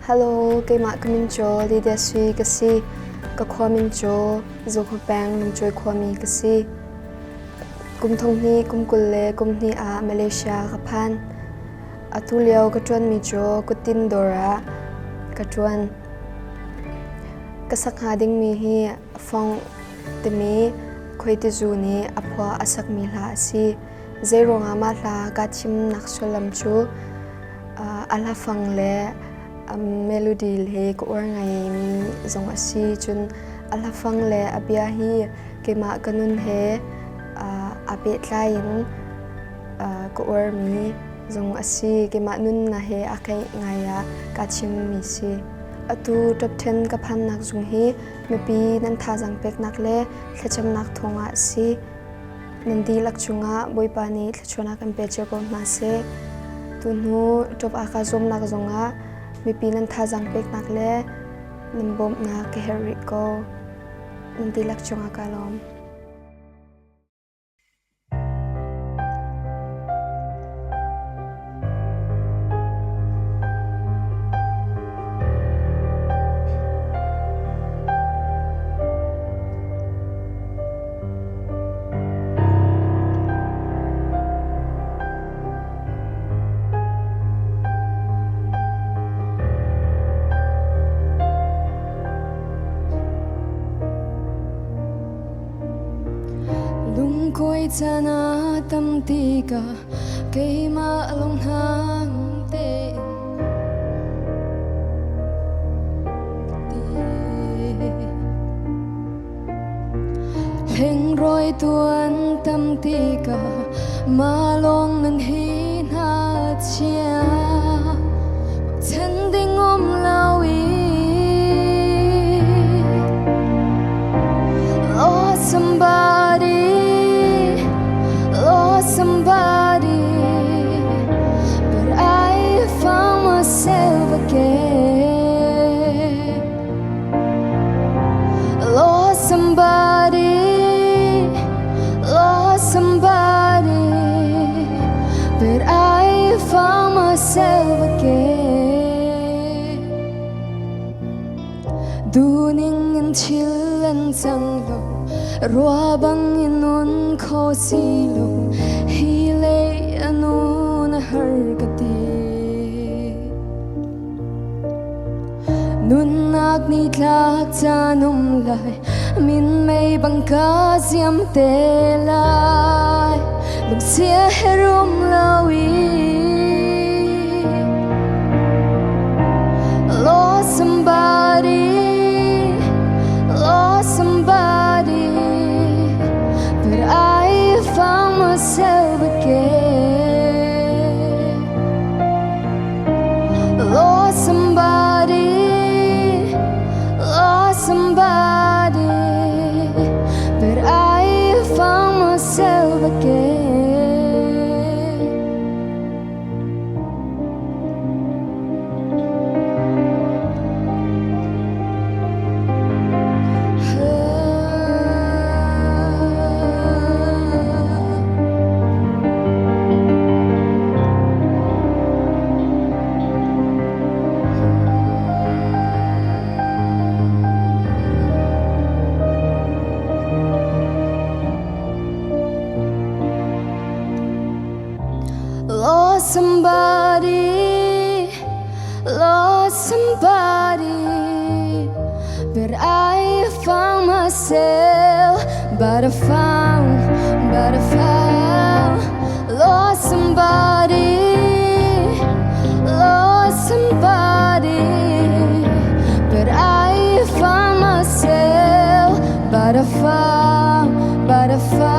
Hello, kay mak kamin jo, Lydia Sui kasi kakwa min jo, zoko bang Lungcawi kwami kasi kumthong ni kumkulle kumni a Malaysia kapan atuliao katuan mi jo kutin dora katuan kasak hading mi hi phong temi Khuaitizu ni apwa asak mi la si zero nga ma la gachim naksolam chu ala fang le melody le ko or ngai mi zong asi chun ala fang le abia hi kema kanun he ape tlain ko or mi zong asi kema nun na he akai ngaya kachim mi si atu top 10 ka phan nak zung hi mepi nan tha jang pek nak le thlacham nak thonga si nandi lakchunga boipani thlachona kan pe che ko ma se tunu top aka zom nak zonga mepi nan tha jang pek nak le nambom na ke heri ko nandi lakchunga kalom Khuaitizu tam tika kay maalong hangte heng roi tuan tam tika malong nan hina chia chân ding lawi lost somebody, but I found myself again. Lost somebody, but I found myself again. Duning and chill and sanglo, ruabang inun ko silo. Hilay anu na hargati nun nagnitlak tanong lay min may bangka siyam telay lugsiya herum lawi lost somebody, but I found myself again. Lost somebody, but I found myself again. Lost somebody, but I found myself. But I found, lost somebody, but I found myself. But I found.